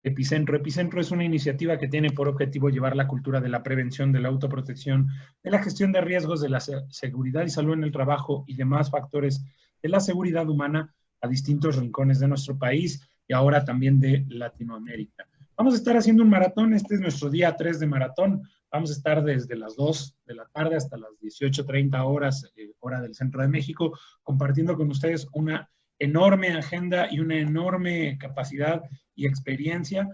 Epicentro. Epicentro es una iniciativa que tiene por objetivo llevar la cultura de la prevención, de la autoprotección, de la gestión de riesgos, de la seguridad y salud en el trabajo y demás factores de la seguridad humana a distintos rincones de nuestro país y ahora también de Latinoamérica. Vamos a estar haciendo un maratón, este es nuestro día 3 de maratón, vamos a estar desde las 2 de la tarde hasta las 18:30 horas, hora del Centro de México, compartiendo con ustedes una enorme agenda y una enorme capacidad y experiencia.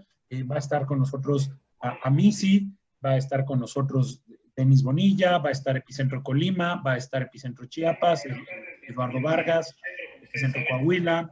Va a estar con nosotros a Misi, va a estar con nosotros Denis Bonilla, va a estar Epicentro Colima, va a estar Epicentro Chiapas, Eduardo Vargas, Epicentro Coahuila,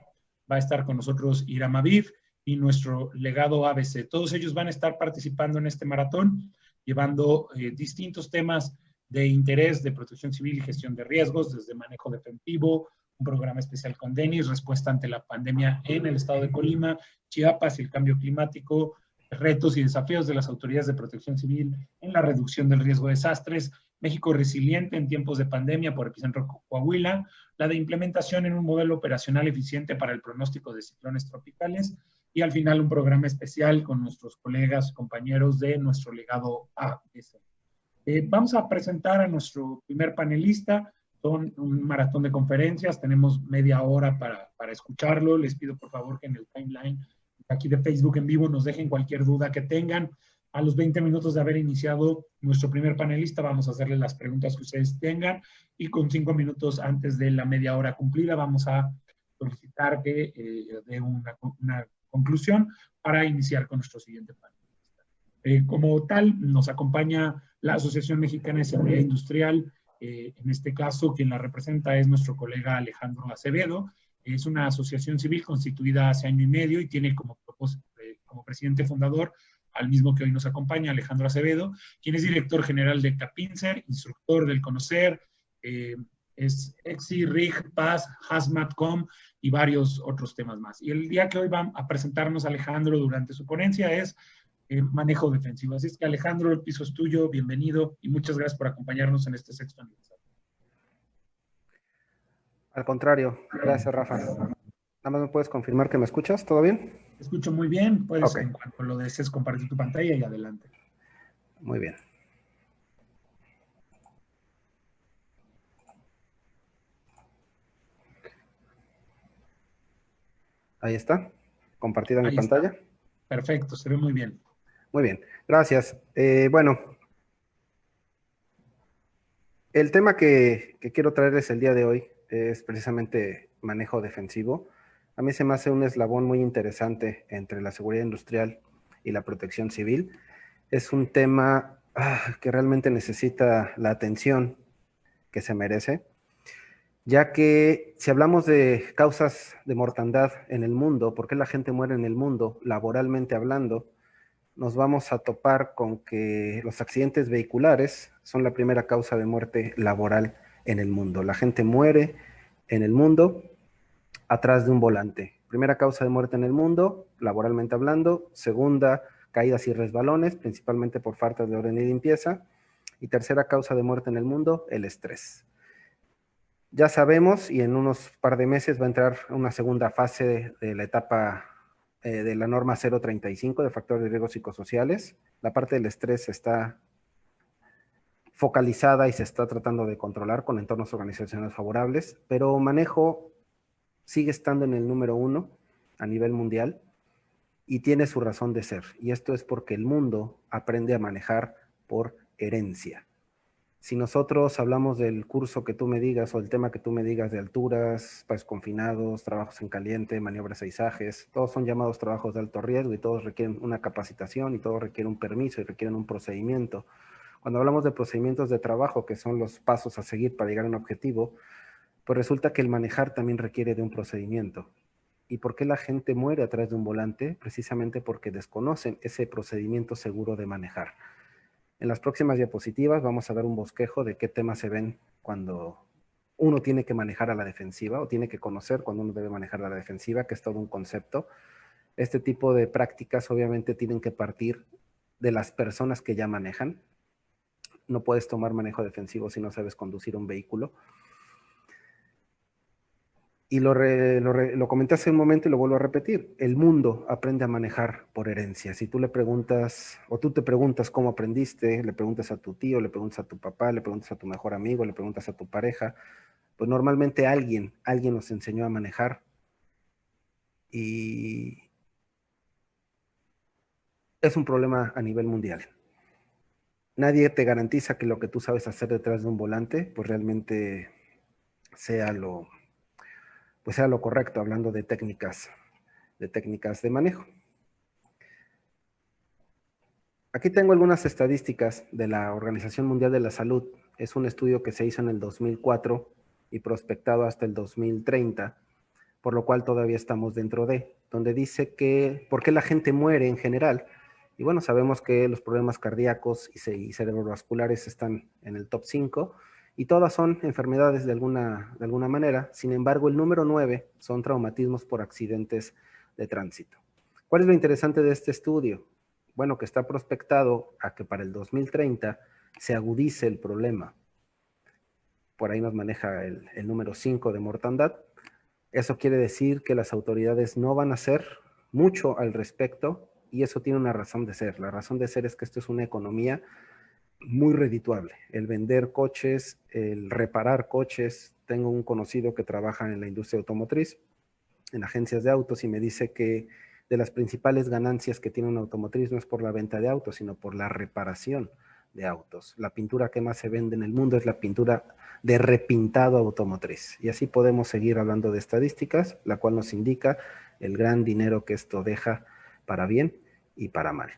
va a estar con nosotros Irama Aviv y nuestro legado ABC. Todos ellos van a estar participando en este maratón, llevando distintos temas de interés de protección civil y gestión de riesgos, desde manejo defensivo, un programa especial con Denis, respuesta ante la pandemia en el estado de Colima, Chiapas y el cambio climático, retos y desafíos de las autoridades de protección civil en la reducción del riesgo de desastres, México resiliente en tiempos de pandemia por Epicentro Coahuila, la de implementación en un modelo operacional eficiente para el pronóstico de ciclones tropicales y al final un programa especial con nuestros colegas, compañeros de nuestro legado ABC. Vamos a presentar a nuestro primer panelista, son un maratón de conferencias, tenemos media hora para escucharlo, les pido por favor que en el timeline aquí de Facebook en vivo nos dejen cualquier duda que tengan. A los 20 minutos de haber iniciado nuestro primer panelista vamos a hacerle las preguntas que ustedes tengan y con 5 minutos antes de la media hora cumplida vamos a solicitar que dé una conclusión para iniciar con nuestro siguiente panel. Como tal, nos acompaña la Asociación Mexicana de Seguridad Industrial. En este caso, quien la representa es nuestro colega Alejandro Acevedo. Es una asociación civil constituida hace año y medio y tiene como presidente fundador al mismo que hoy nos acompaña, Alejandro Acevedo, quien es director general de CAPINSER, instructor del CONOCER, es EXI, RIG, PAS, HAZMATCOM y varios otros temas más. Y el día que hoy va a presentarnos Alejandro durante su ponencia es manejo defensivo. Así es que Alejandro, el piso es tuyo, bienvenido y muchas gracias por acompañarnos en este sexto aniversario. Al contrario, gracias Rafa. Nada más me puedes confirmar que me escuchas, ¿todo bien? Te escucho muy bien, puedes Okay. En cuanto lo desees compartir tu pantalla y adelante. Muy bien. Ahí está, compartida mi pantalla. Está. Perfecto, se ve muy bien. Muy bien, gracias. Bueno, el tema que quiero traerles el día de hoy es precisamente manejo defensivo. A mí se me hace un eslabón muy interesante entre la seguridad industrial y la protección civil. Es un tema que realmente necesita la atención que se merece, ya que si hablamos de causas de mortandad en el mundo, ¿por qué la gente muere en el mundo, laboralmente hablando? Nos vamos a topar con que los accidentes vehiculares son la primera causa de muerte laboral en el mundo. La gente muere en el mundo atrás de un volante. Primera causa de muerte en el mundo, laboralmente hablando. Segunda, caídas y resbalones, principalmente por falta de orden y limpieza. Y tercera causa de muerte en el mundo, el estrés. Ya sabemos, y en unos par de meses va a entrar una segunda fase de la etapa de la norma 035 de factores de riesgo psicosociales. La parte del estrés está focalizada y se está tratando de controlar con entornos organizacionales favorables, pero manejo sigue estando en el número 1 a nivel mundial y tiene su razón de ser. Y esto es porque el mundo aprende a manejar por herencia. Si nosotros hablamos del curso que tú me digas o el tema que tú me digas de alturas, espacios confinados, trabajos en caliente, maniobras e izajes, todos son llamados trabajos de alto riesgo y todos requieren una capacitación y todos requieren un permiso y requieren un procedimiento. Cuando hablamos de procedimientos de trabajo, que son los pasos a seguir para llegar a un objetivo, pues resulta que el manejar también requiere de un procedimiento. ¿Y por qué la gente muere a través de un volante? Precisamente porque desconocen ese procedimiento seguro de manejar. En las próximas diapositivas vamos a dar un bosquejo de qué temas se ven cuando uno tiene que manejar a la defensiva o tiene que conocer cuando uno debe manejar a la defensiva, que es todo un concepto. Este tipo de prácticas obviamente tienen que partir de las personas que ya manejan. No puedes tomar manejo defensivo si no sabes conducir un vehículo. Y lo comenté hace un momento y lo vuelvo a repetir. El mundo aprende a manejar por herencia. Si tú le preguntas, o tú te preguntas cómo aprendiste, le preguntas a tu tío, le preguntas a tu papá, le preguntas a tu mejor amigo, le preguntas a tu pareja, pues normalmente alguien nos enseñó a manejar. Y es un problema a nivel mundial. Nadie te garantiza que lo que tú sabes hacer detrás de un volante, pues realmente sea lo, pues sea lo correcto, hablando de técnicas de manejo. Aquí tengo algunas estadísticas de la Organización Mundial de la Salud. Es un estudio que se hizo en el 2004 y prospectado hasta el 2030, por lo cual todavía estamos dentro de, donde dice que por qué la gente muere en general. Y bueno, sabemos que los problemas cardíacos y cerebrovasculares están en el top 5 y todas son enfermedades de alguna manera. Sin embargo, el número 9 son traumatismos por accidentes de tránsito. ¿Cuál es lo interesante de este estudio? Bueno, que está prospectado a que para el 2030 se agudice el problema. Por ahí nos maneja el número 5 de mortandad. Eso quiere decir que las autoridades no van a hacer mucho al respecto y eso tiene una razón de ser. La razón de ser es que esto es una economía muy redituable. El vender coches, el reparar coches. Tengo un conocido que trabaja en la industria automotriz, en agencias de autos, y me dice que de las principales ganancias que tiene una automotriz no es por la venta de autos, sino por la reparación de autos. La pintura que más se vende en el mundo es la pintura de repintado automotriz. Y así podemos seguir hablando de estadísticas, la cual nos indica el gran dinero que esto deja para bien y para mal.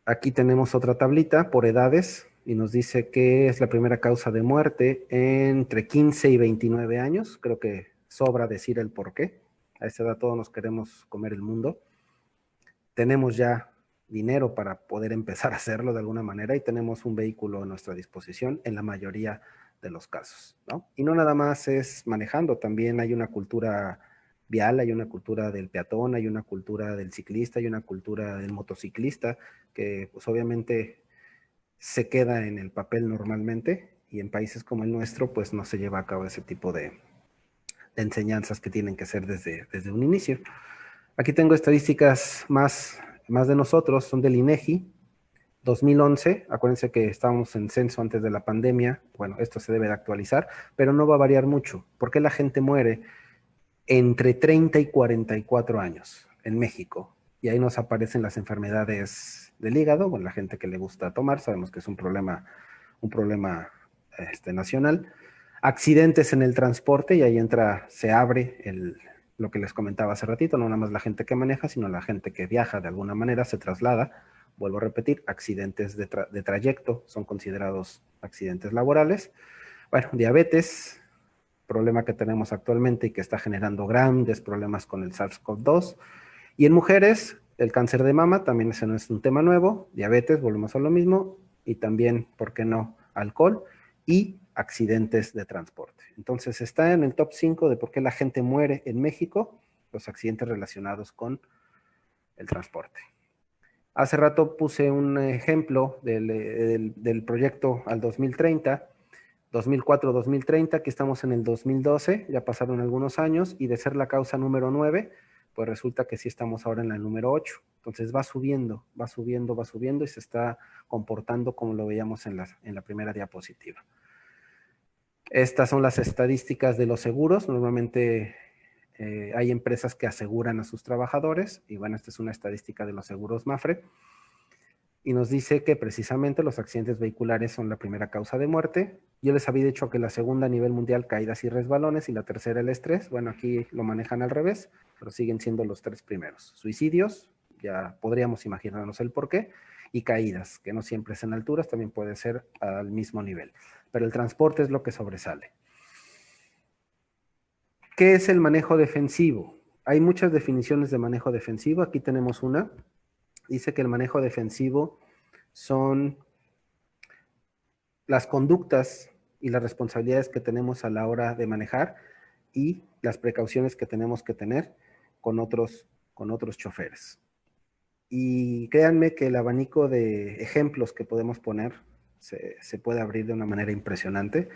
Aquí tenemos otra tablita por edades y nos dice que es la primera causa de muerte entre 15 y 29 años. Creo que sobra decir el por qué. A esa edad todos nos queremos comer el mundo. Tenemos ya dinero para poder empezar a hacerlo de alguna manera y tenemos un vehículo a nuestra disposición en la mayoría de los casos, ¿no? Y no nada más es manejando, también hay una cultura vial, hay una cultura del peatón, hay una cultura del ciclista, hay una cultura del motociclista que pues obviamente se queda en el papel normalmente y en países como el nuestro pues no se lleva a cabo ese tipo de enseñanzas que tienen que ser desde un inicio. Aquí tengo estadísticas más de nosotros, son del INEGI, 2011, acuérdense que estábamos en censo antes de la pandemia, bueno, esto se debe de actualizar, pero no va a variar mucho. ¿Por qué la gente muere entre 30 y 44 años en México? Y ahí nos aparecen las enfermedades del hígado, bueno, la gente que le gusta tomar, sabemos que es un problema nacional. Accidentes en el transporte, y ahí se abre lo que les comentaba hace ratito, no nada más la gente que maneja, sino la gente que viaja de alguna manera, se traslada. Vuelvo a repetir, accidentes de trayecto son considerados accidentes laborales. Bueno, diabetes, problema que tenemos actualmente y que está generando grandes problemas con el SARS-CoV-2. Y en mujeres, el cáncer de mama, también ese no es un tema nuevo, diabetes, volvemos a lo mismo, y también, ¿por qué no?, alcohol y accidentes de transporte. Entonces está en el top 5 de por qué la gente muere en México, los accidentes relacionados con el transporte. Hace rato puse un ejemplo del proyecto al 2030, 2004-2030, que estamos en el 2012, ya pasaron algunos años, y de ser la causa número 9, pues resulta que sí estamos ahora en la número 8. Entonces va subiendo, va subiendo, va subiendo y se está comportando como lo veíamos en la primera diapositiva. Estas son las estadísticas de los seguros. Normalmente hay empresas que aseguran a sus trabajadores y bueno, esta es una estadística de los seguros Mapfre y nos dice que precisamente los accidentes vehiculares son la primera causa de muerte. Yo les había dicho que la segunda a nivel mundial, caídas y resbalones, y la tercera el estrés. Bueno, aquí lo manejan al revés, pero siguen siendo los tres primeros. Suicidios, ya podríamos imaginarnos el porqué, y caídas, que no siempre es en alturas, también puede ser al mismo nivel. Pero el transporte es lo que sobresale. ¿Qué es el manejo defensivo? Hay muchas definiciones de manejo defensivo. Aquí tenemos una. Dice que el manejo defensivo son las conductas y las responsabilidades que tenemos a la hora de manejar y las precauciones que tenemos que tener con otros choferes. Y créanme que el abanico de ejemplos que podemos poner se puede abrir de una manera impresionante.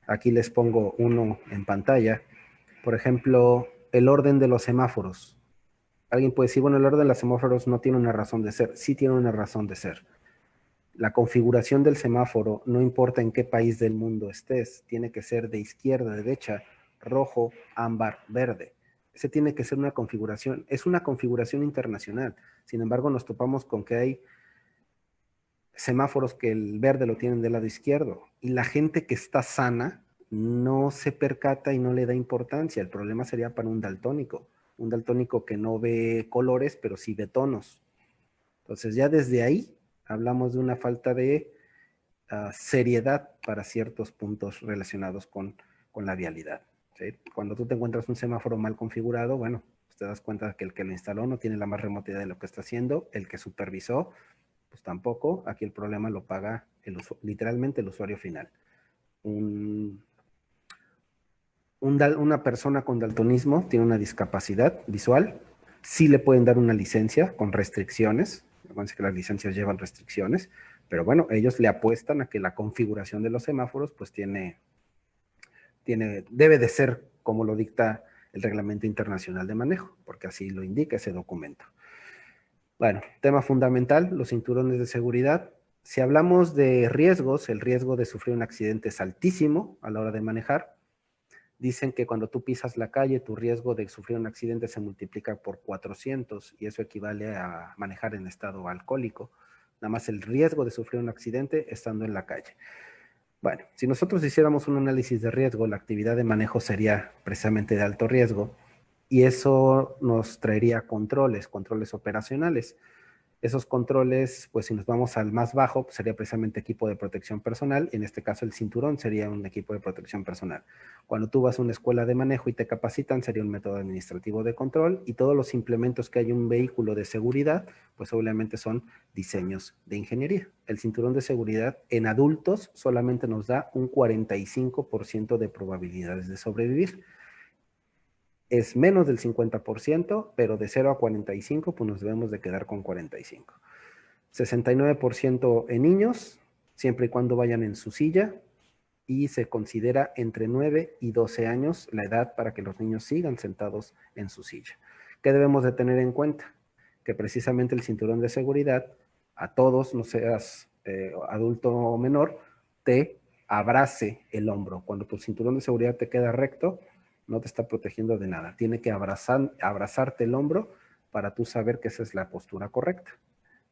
Aquí les pongo uno en pantalla. Por ejemplo, el orden de los semáforos. Alguien puede decir, bueno, el orden de los semáforos no tiene una razón de ser. Sí tiene una razón de ser. La configuración del semáforo, no importa en qué país del mundo estés, tiene que ser de izquierda a derecha, rojo, ámbar, verde. Ese tiene que ser una configuración, es una configuración internacional. Sin embargo, nos topamos con que hay semáforos que el verde lo tienen del lado izquierdo y la gente que está sana no se percata y no le da importancia. El problema sería para un daltónico que no ve colores, pero sí ve tonos. Entonces ya desde ahí hablamos de una falta de seriedad para ciertos puntos relacionados con la vialidad. ¿Sí? Cuando tú te encuentras un semáforo mal configurado, bueno, te das cuenta que el que lo instaló no tiene la más remota idea de lo que está haciendo, el que supervisó, pues tampoco. Aquí el problema lo paga literalmente el usuario final. Una persona con daltonismo tiene una discapacidad visual, sí le pueden dar una licencia con restricciones. Acuérdense que las licencias llevan restricciones, pero bueno, ellos le apuestan a que la configuración de los semáforos pues debe de ser como lo dicta el Reglamento Internacional de Manejo, porque así lo indica ese documento. Bueno, tema fundamental, los cinturones de seguridad. Si hablamos de riesgos, el riesgo de sufrir un accidente es altísimo a la hora de manejar. Dicen que cuando tú pisas la calle, tu riesgo de sufrir un accidente se multiplica por 400 y eso equivale a manejar en estado alcohólico. Nada más el riesgo de sufrir un accidente estando en la calle. Bueno, si nosotros hiciéramos un análisis de riesgo, la actividad de manejo sería precisamente de alto riesgo y eso nos traería controles operacionales. Esos controles, pues si nos vamos al más bajo, pues sería precisamente equipo de protección personal. En este caso, el cinturón sería un equipo de protección personal. Cuando tú vas a una escuela de manejo y te capacitan, sería un método administrativo de control y todos los implementos que hay en un vehículo de seguridad, pues obviamente son diseños de ingeniería. El cinturón de seguridad en adultos solamente nos da un 45% de probabilidades de sobrevivir. Es menos del 50%, pero de 0 a 45, pues nos debemos de quedar con 45. 69% en niños, siempre y cuando vayan en su silla, y se considera entre 9 y 12 años la edad para que los niños sigan sentados en su silla. ¿Qué debemos de tener en cuenta? Que precisamente el cinturón de seguridad, a todos, no seas adulto o menor, te abrace el hombro. Cuando tu cinturón de seguridad te queda recto, no te está protegiendo de nada. Tiene que abrazarte el hombro para tú saber que esa es la postura correcta.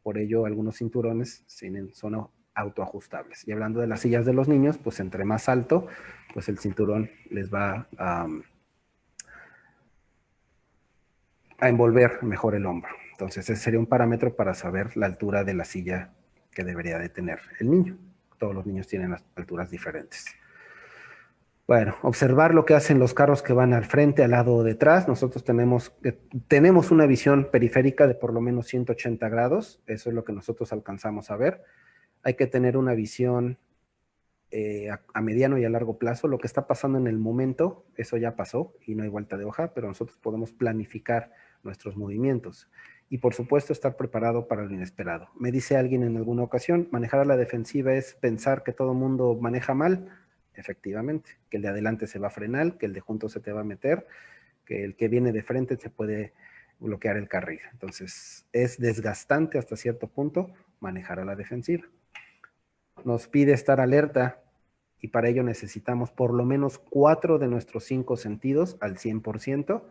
Por ello, algunos cinturones son autoajustables. Y hablando de las sillas de los niños, pues entre más alto, pues el cinturón les va a envolver mejor el hombro. Entonces, ese sería un parámetro para saber la altura de la silla que debería de tener el niño. Todos los niños tienen alturas diferentes. Bueno, observar lo que hacen los carros que van al frente, al lado o detrás. Nosotros tenemos una visión periférica de por lo menos 180 grados. Eso es lo que nosotros alcanzamos a ver. Hay que tener una visión a mediano y a largo plazo. Lo que está pasando en el momento, eso ya pasó y no hay vuelta de hoja, pero nosotros podemos planificar nuestros movimientos. Y por supuesto, estar preparado para lo inesperado. Me dice alguien en alguna ocasión, manejar a la defensiva es pensar que todo el mundo maneja mal. Efectivamente, que el de adelante se va a frenar, que el de junto se te va a meter, que el que viene de frente se puede bloquear el carril. Entonces, es desgastante hasta cierto punto manejar a la defensiva. Nos pide estar alerta y para ello necesitamos por lo menos 4 de nuestros 5 sentidos al 100%.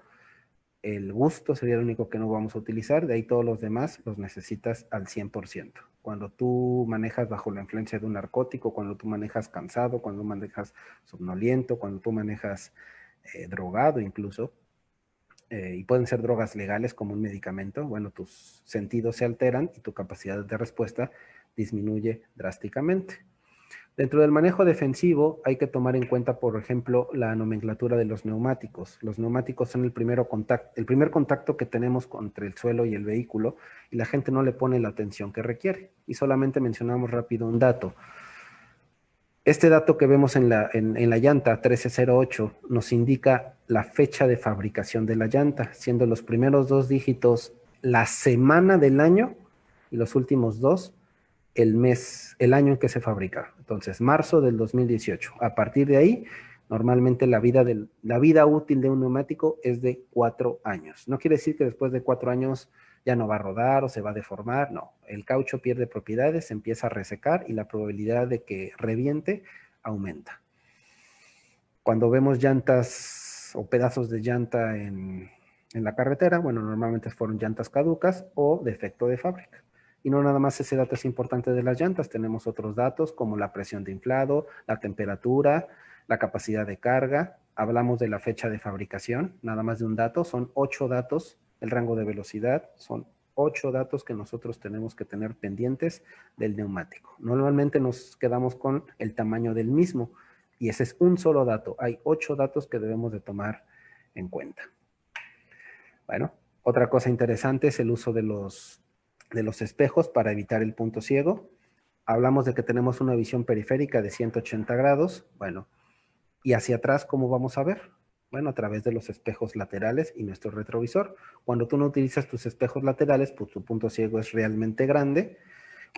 El gusto sería el único que no vamos a utilizar, de ahí todos los demás los necesitas al 100%. Cuando tú manejas bajo la influencia de un narcótico, cuando tú manejas cansado, cuando manejas somnoliento, cuando tú manejas drogado incluso, y pueden ser drogas legales como un medicamento, bueno, tus sentidos se alteran y tu capacidad de respuesta disminuye drásticamente. Dentro del manejo defensivo hay que tomar en cuenta, por ejemplo, la nomenclatura de los neumáticos. Los neumáticos son el primer contacto que tenemos entre el suelo y el vehículo y la gente no le pone la atención que requiere. Y solamente mencionamos rápido un dato. Este dato que vemos en la llanta 1308 nos indica la fecha de fabricación de la llanta, siendo los primeros 2 dígitos la semana del año y los últimos 2 el año en que se fabrica. Entonces, marzo del 2018. A partir de ahí, normalmente la vida útil de un neumático es de 4 años. No quiere decir que después de 4 años ya no va a rodar o se va a deformar, no. El caucho pierde propiedades, se empieza a resecar y la probabilidad de que reviente aumenta. Cuando vemos llantas o pedazos de llanta en la carretera, bueno, normalmente fueron llantas caducas o defecto de fábrica. Y no nada más ese dato es importante de las llantas, tenemos otros datos como la presión de inflado, la temperatura, la capacidad de carga. Hablamos de la fecha de fabricación, nada más de un dato, son 8 datos, el rango de velocidad, son 8 datos que nosotros tenemos que tener pendientes del neumático. Normalmente nos quedamos con el tamaño del mismo y ese es un solo dato. Hay 8 datos que debemos de tomar en cuenta. Bueno, otra cosa interesante es el uso de los espejos para evitar el punto ciego. Hablamos de que tenemos una visión periférica de 180 grados. Bueno, y hacia atrás, ¿cómo vamos a ver? Bueno, a través de los espejos laterales y nuestro retrovisor. Cuando tú no utilizas tus espejos laterales, pues tu punto ciego es realmente grande.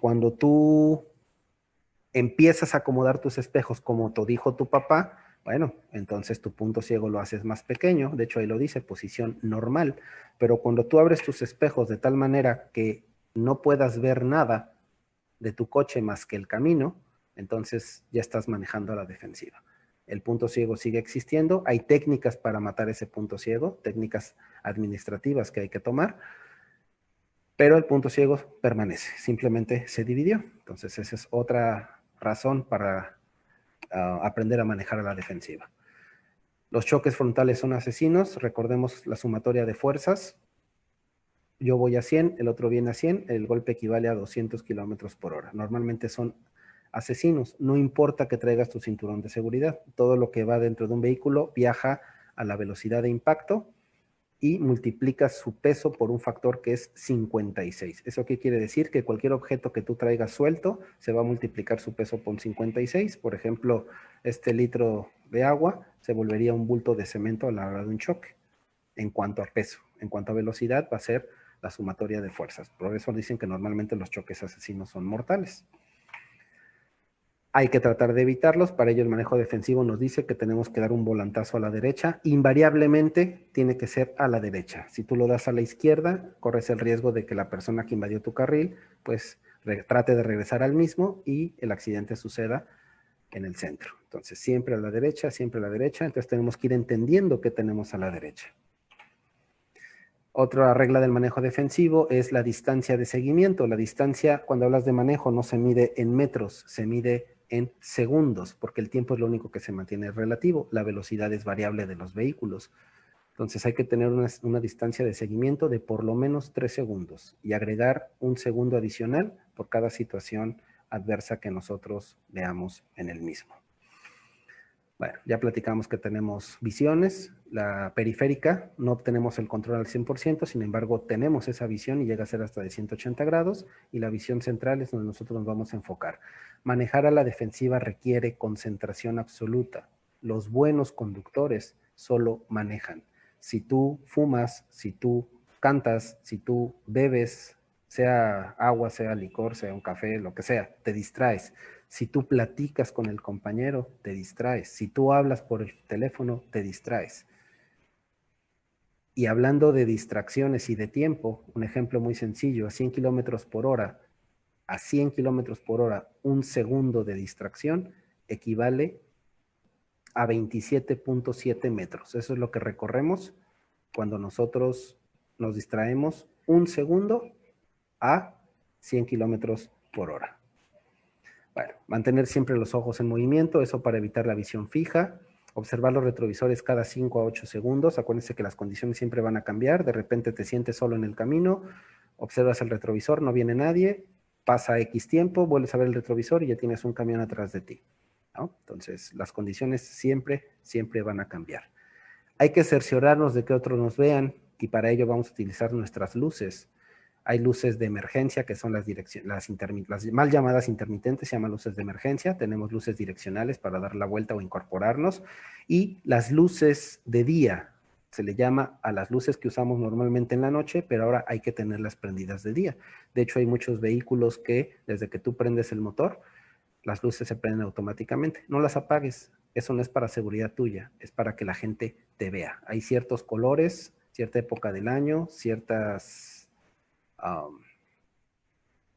Cuando tú empiezas a acomodar tus espejos como te dijo tu papá, bueno, entonces tu punto ciego lo haces más pequeño. De hecho, ahí lo dice, posición normal. Pero cuando tú abres tus espejos de tal manera que no puedas ver nada de tu coche más que el camino, entonces ya estás manejando a la defensiva. El punto ciego sigue existiendo. Hay técnicas para matar ese punto ciego, técnicas administrativas que hay que tomar, pero el punto ciego permanece, simplemente se dividió. Entonces esa es otra razón para aprender a manejar a la defensiva. Los choques frontales son asesinos. Recordemos la sumatoria de fuerzas. Yo voy a 100, el otro viene a 100, el golpe equivale a 200 kilómetros por hora. Normalmente son asesinos. No importa que traigas tu cinturón de seguridad. Todo lo que va dentro de un vehículo viaja a la velocidad de impacto y multiplica su peso por un factor que es 56. ¿Eso qué quiere decir? Que cualquier objeto que tú traigas suelto se va a multiplicar su peso por 56. Por ejemplo, este litro de agua se volvería un bulto de cemento a la hora de un choque. En cuanto a peso, en cuanto a velocidad, va a ser la sumatoria de fuerzas. Por eso dicen que normalmente los choques asesinos son mortales. Hay que tratar de evitarlos. Para ello el manejo defensivo nos dice que tenemos que dar un volantazo a la derecha. Invariablemente tiene que ser a la derecha. Si tú lo das a la izquierda, corres el riesgo de que la persona que invadió tu carril, pues trate de regresar al mismo y el accidente suceda en el centro. Entonces siempre a la derecha, siempre a la derecha. Entonces tenemos que ir entendiendo qué tenemos a la derecha. Otra regla del manejo defensivo es la distancia de seguimiento. La distancia, cuando hablas de manejo, no se mide en metros, se mide en segundos, porque el tiempo es lo único que se mantiene relativo. La velocidad es variable de los vehículos. Entonces hay que tener una distancia de seguimiento de por lo menos 3 segundos y agregar un segundo adicional por cada situación adversa que nosotros veamos en el mismo. Bueno, ya platicamos que tenemos visiones. La periférica, no obtenemos el control al 100%, sin embargo, tenemos esa visión y llega a ser hasta de 180 grados, y la visión central es donde nosotros nos vamos a enfocar. Manejar a la defensiva requiere concentración absoluta. Los buenos conductores solo manejan. Si tú fumas, si tú cantas, si tú bebes, sea agua, sea licor, sea un café, lo que sea, te distraes. Si tú platicas con el compañero, te distraes. Si tú hablas por el teléfono, te distraes. Y hablando de distracciones y de tiempo, un ejemplo muy sencillo, a 100 kilómetros por hora, un segundo de distracción equivale a 27.7 metros. Eso es lo que recorremos cuando nosotros nos distraemos, un segundo a 100 kilómetros por hora. Bueno, mantener siempre los ojos en movimiento, eso para evitar la visión fija. Observar los retrovisores cada 5 a 8 segundos. Acuérdense que las condiciones siempre van a cambiar. De repente te sientes solo en el camino, observas el retrovisor, no viene nadie, pasa X tiempo, vuelves a ver el retrovisor y ya tienes un camión atrás de ti, ¿no? Entonces, las condiciones siempre van a cambiar. Hay que cerciorarnos de que otros nos vean y para ello vamos a utilizar nuestras luces. Hay luces de emergencia que son las mal llamadas intermitentes, se llaman luces de emergencia. Tenemos luces direccionales para dar la vuelta o incorporarnos. Y las luces de día Se le llama a las luces que usamos normalmente en la noche, pero ahora hay que tenerlas prendidas de día. De hecho, hay muchos vehículos que desde que tú prendes el motor, las luces se prenden automáticamente. No las apagues. Eso no es para seguridad tuya, es para que la gente te vea. Hay ciertos colores, cierta época del año, ciertas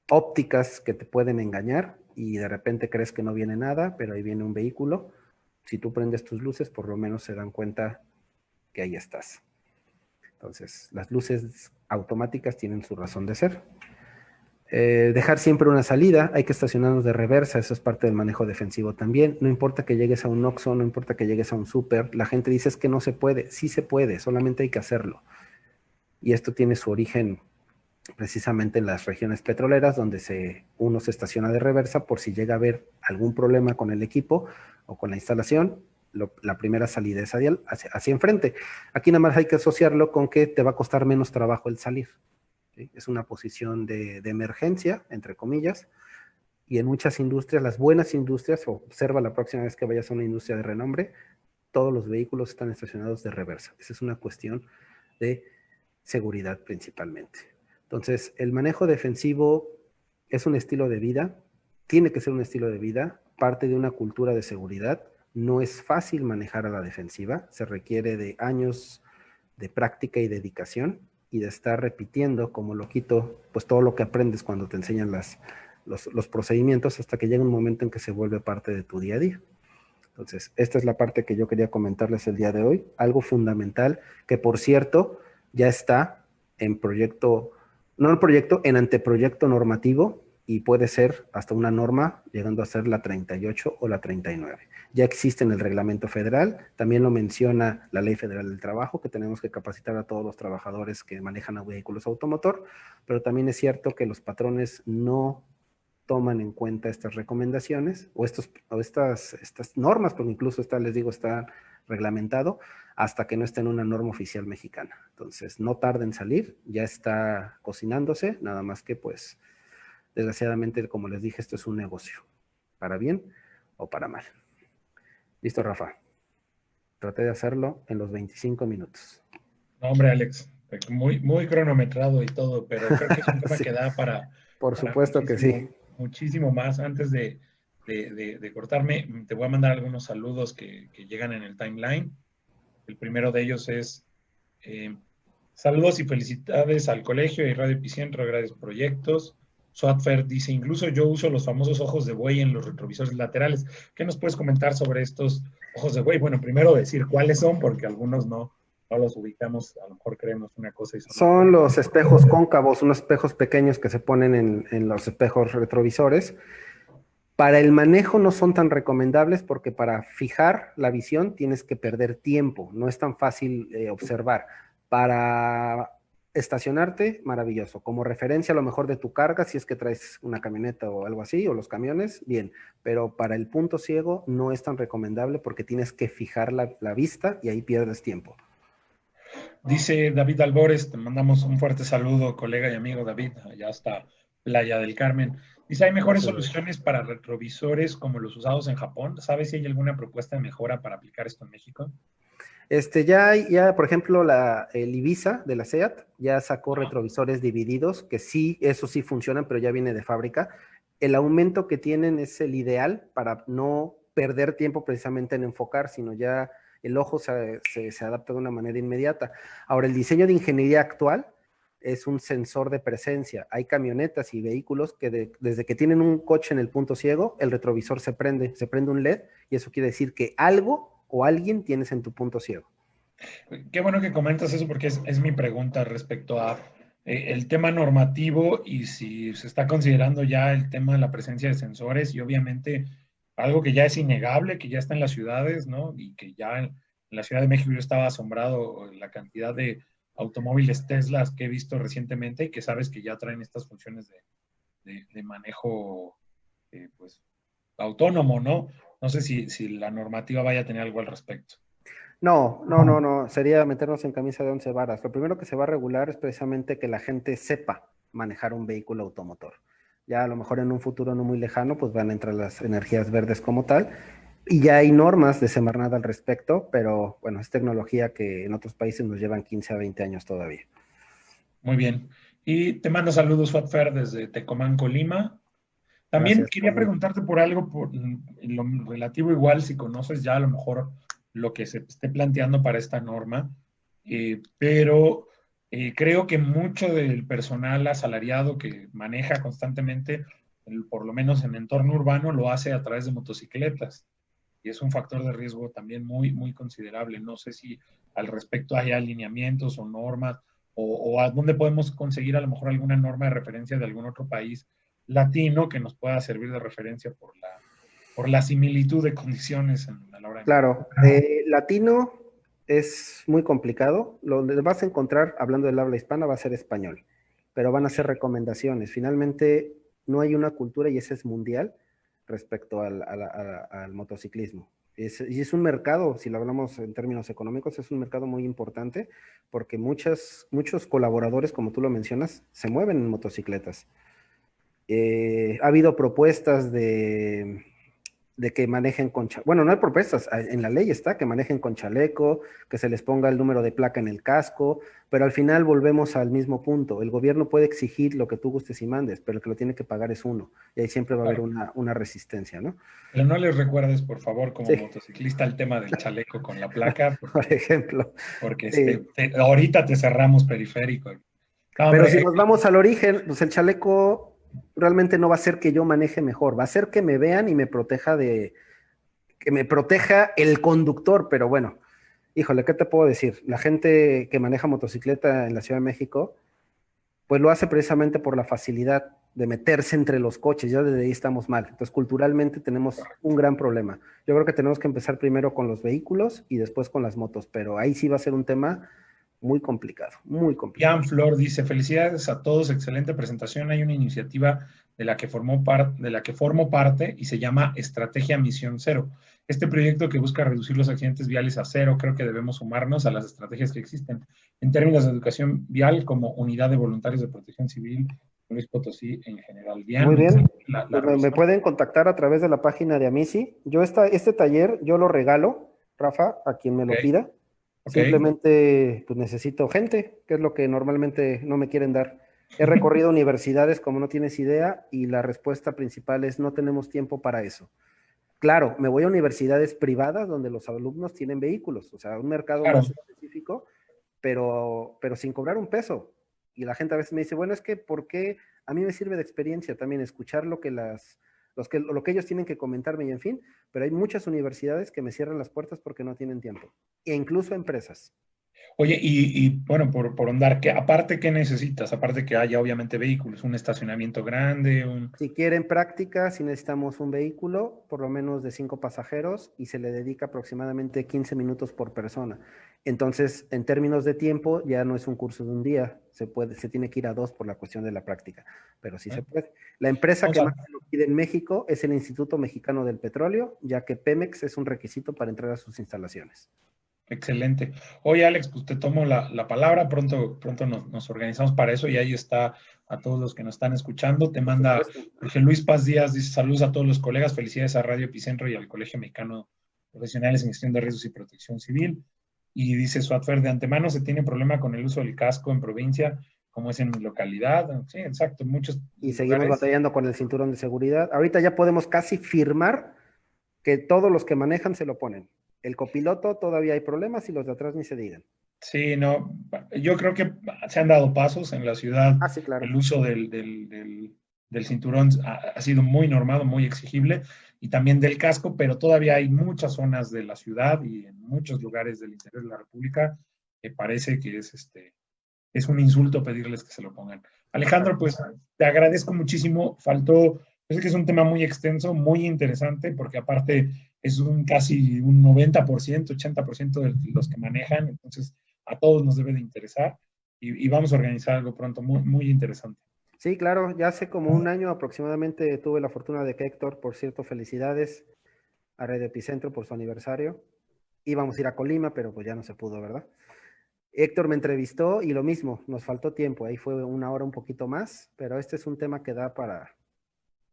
ópticas que te pueden engañar y de repente crees que no viene nada, pero ahí viene un vehículo. Si tú prendes tus luces, por lo menos se dan cuenta que ahí estás. Entonces, las luces automáticas tienen su razón de ser. Dejar siempre una salida, hay que estacionarnos de reversa, eso es parte del manejo defensivo también. No importa que llegues a un Oxxo, no importa que llegues a un súper, la gente dice es que no se puede, sí se puede, solamente hay que hacerlo. Y esto tiene su origen precisamente en las regiones petroleras, donde uno se estaciona de reversa por si llega a haber algún problema con el equipo o con la instalación, la primera salida es hacia enfrente. Aquí nada más hay que asociarlo con que te va a costar menos trabajo el salir. ¿Sí? Es una posición de emergencia, entre comillas, y en muchas industrias, las buenas industrias, observa la próxima vez que vayas a una industria de renombre, todos los vehículos están estacionados de reversa. Esa es una cuestión de seguridad principalmente. Entonces, el manejo defensivo es un estilo de vida, tiene que ser un estilo de vida, parte de una cultura de seguridad. No es fácil manejar a la defensiva, se requiere de años de práctica y dedicación y de estar repitiendo como loquito, pues todo lo que aprendes cuando te enseñan los procedimientos hasta que llega un momento en que se vuelve parte de tu día a día. Entonces, esta es la parte que yo quería comentarles el día de hoy, algo fundamental que, por cierto, ya está en proyecto, no en proyecto, en anteproyecto normativo y puede ser hasta una norma llegando a ser la 38 o la 39. Ya existe en el reglamento federal, también lo menciona la Ley Federal del Trabajo, que tenemos que capacitar a todos los trabajadores que manejan vehículos automotor, pero también es cierto que los patrones no toman en cuenta estas recomendaciones o estas normas, porque incluso les digo, está reglamentado hasta que no esté en una norma oficial mexicana. Entonces, no tarda en salir, ya está cocinándose, nada más que pues, desgraciadamente, como les dije, esto es un negocio, para bien o para mal. Listo, Rafa. Traté de hacerlo en los 25 minutos. No, hombre, Alex, muy, muy cronometrado y todo, pero creo que es un tema Sí, que da por supuesto que sí. muchísimo más. Antes de cortarme, te voy a mandar algunos saludos que llegan en el timeline. El primero de ellos es saludos y felicidades al colegio y Radio Epicentro, grandes proyectos. Swatfer dice, incluso yo uso los famosos ojos de buey en los retrovisores laterales. ¿Qué nos puedes comentar sobre estos ojos de buey? Bueno, primero decir cuáles son, porque algunos no los ubicamos, a lo mejor creemos una cosa y son otra. Son los espejos cóncavos, unos espejos pequeños que se ponen en los espejos retrovisores. Para el manejo no son tan recomendables porque para fijar la visión tienes que perder tiempo, no es tan fácil observar. Para estacionarte, maravilloso. Como referencia a lo mejor de tu carga, si es que traes una camioneta o algo así, o los camiones, bien. Pero para el punto ciego no es tan recomendable porque tienes que fijar la vista y ahí pierdes tiempo. Dice David Albores, te mandamos un fuerte saludo, colega y amigo David, allá hasta Playa del Carmen. Dice, ¿hay mejores soluciones para retrovisores como los usados en Japón? ¿Sabes si hay alguna propuesta de mejora para aplicar esto en México? Ya, por ejemplo, el Ibiza de la SEAT ya sacó retrovisores divididos, que sí, eso sí funcionan, pero ya viene de fábrica. El aumento que tienen es el ideal para no perder tiempo precisamente en enfocar, sino ya el ojo se adapta de una manera inmediata. Ahora, el diseño de ingeniería actual es un sensor de presencia. Hay camionetas y vehículos que desde que tienen un coche en el punto ciego, el retrovisor se prende un LED y eso quiere decir que algo o alguien tienes en tu punto ciego. Qué bueno que comentas eso porque es mi pregunta respecto a el tema normativo y si se está considerando ya el tema de la presencia de sensores y obviamente algo que ya es innegable, que ya está en las ciudades, ¿no? Y que ya en la Ciudad de México yo estaba asombrado la cantidad de automóviles Teslas que he visto recientemente y que sabes que ya traen estas funciones de manejo pues autónomo, ¿no? No sé si la normativa vaya a tener algo al respecto. No, sería meternos en camisa de 11 varas. Lo primero que se va a regular es precisamente que la gente sepa manejar un vehículo automotor. Ya a lo mejor en un futuro no muy lejano, pues van a entrar las energías verdes como tal, Y ya hay normas de Semarnat al respecto, pero bueno, es tecnología que en otros países nos llevan 15 a 20 años todavía. Muy bien. Y te mando saludos, Fatfer, desde Tecomán, Colima. También Gracias, quería igualmente. preguntarte por algo, en lo relativo igual, si conoces ya a lo mejor lo que se esté planteando para esta norma, pero creo que mucho del personal asalariado que maneja constantemente, por lo menos en entorno urbano, lo hace a través de motocicletas y es un factor de riesgo también muy, muy considerable. No sé si al respecto hay alineamientos o normas o a dónde podemos conseguir a lo mejor alguna norma de referencia de algún otro país latino que nos pueda servir de referencia por la similitud de condiciones a la hora de manejar. Claro, latino es muy complicado. Lo que vas a encontrar, hablando del habla hispana, va a ser español, pero van a ser recomendaciones. Finalmente, no hay una cultura, y ese es mundial, respecto al motociclismo. Y es un mercado, si lo hablamos en términos económicos, es un mercado muy importante porque muchos colaboradores, como tú lo mencionas, se mueven en motocicletas. Ha habido propuestas de que manejen con, bueno, no hay propuestas, en la ley está que manejen con chaleco, que se les ponga el número de placa en el casco, pero al final volvemos al mismo punto. El gobierno puede exigir lo que tú gustes y mandes, pero el que lo tiene que pagar es uno, y ahí siempre va a haber Claro. una resistencia, ¿no? Pero no les recuerdes, por favor, como Sí, motociclista, el tema del chaleco con la placa, por ejemplo. porque Sí. ahorita te cerramos periférico. No, Pero hombre, si nos vamos al origen, pues el chaleco realmente no va a ser que yo maneje mejor, va a ser que me vean y me proteja que me proteja el conductor, pero bueno, híjole, ¿qué te puedo decir? La gente que maneja motocicleta en la Ciudad de México, pues lo hace precisamente por la facilidad de meterse entre los coches, ya desde ahí estamos mal. Entonces, culturalmente tenemos un gran problema. Yo creo que tenemos que empezar primero con los vehículos y después con las motos, pero ahí sí va a ser un tema muy complicado, muy complicado. Jan Flor dice, felicidades a todos, excelente presentación. Hay una iniciativa de la que formo parte y se llama Estrategia Misión Cero. Este proyecto que busca reducir los accidentes viales a cero, creo que debemos sumarnos a las estrategias que existen en términos de educación vial como unidad de voluntarios de protección civil, Luis Potosí en general. Muy Diane, bien, la pues me revisión. pueden contactar a través de la página de Amisi. Este taller yo lo regalo, Rafa, a quien me Ok, lo pida. ok. Simplemente pues necesito gente, que es lo que normalmente no me quieren dar. He recorrido universidades como no tienes idea y la respuesta principal es no tenemos tiempo para eso. Claro, me voy a universidades privadas donde los alumnos tienen vehículos, o sea, un mercado Claro. más específico, pero sin cobrar un peso. Y la gente a veces me dice, bueno, es que ¿por qué? A mí me sirve de experiencia también escuchar lo que ellos tienen que comentarme y en fin, pero hay muchas universidades que me cierran las puertas porque no tienen tiempo, e incluso empresas. Oye, bueno, por andar, aparte, ¿qué necesitas? Aparte que haya obviamente vehículos, un estacionamiento grande, Si quieren práctica, si necesitamos un vehículo, por lo menos de 5 pasajeros, y se le dedica aproximadamente 15 minutos por persona. Entonces, en términos de tiempo, ya no es un curso de un día, se tiene que ir a 2 por la cuestión de la práctica, pero sí se ¿eh? puede. La empresa Vamos que más a, se lo pide en México es el Instituto Mexicano del Petróleo, ya que Pemex es un requisito para entrar a sus instalaciones. excelente. Oye, Alex, pues te tomo la palabra, pronto nos organizamos para eso y ahí está a todos los que nos están escuchando. Te Por manda supuesto. Jorge Luis Paz Díaz, dice saludos a todos los colegas, felicidades a Radio Epicentro y al Colegio Mexicano de Profesionales en Gestión de Riesgos y Protección Civil. Y dice Suatfer, de antemano se tiene problema con el uso del casco en provincia, como es en mi localidad. Sí, exacto, en muchos Y seguimos lugares. batallando con el cinturón de seguridad. Ahorita ya podemos casi firmar que todos los que manejan se lo ponen. El copiloto todavía hay problemas y los de atrás ni se digan. Sí, no, yo creo que se han dado pasos en la ciudad. Ah, sí, claro. El uso del cinturón ha sido muy normado, muy exigible, y también del casco, pero todavía hay muchas zonas de la ciudad y en muchos lugares del interior de la República que parece que es un insulto pedirles que se lo pongan. Alejandro, pues te agradezco muchísimo. Faltó, yo sé que es un tema muy extenso, muy interesante, porque aparte es casi un 90%, 80% de los que manejan, entonces a todos nos debe de interesar y vamos a organizar algo pronto muy, muy interesante. Sí, claro, ya hace como un año aproximadamente tuve la fortuna de que Héctor, por cierto, felicidades a Red Epicentro por su aniversario. Íbamos a ir a Colima, pero pues ya no se pudo, ¿verdad? Héctor me entrevistó y lo mismo, nos faltó tiempo, ahí fue una hora un poquito más, pero este es un tema que da para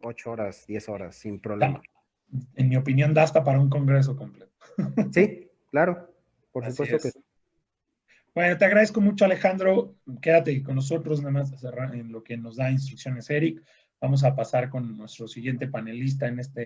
8 horas, 10 horas, sin problema. en mi opinión, da hasta para un congreso completo. Sí, claro, por Así supuesto que es. Bueno, te agradezco mucho, Alejandro. Quédate con nosotros, nada más a cerrar en lo que nos da instrucciones Eric. Vamos a pasar con nuestro siguiente panelista en este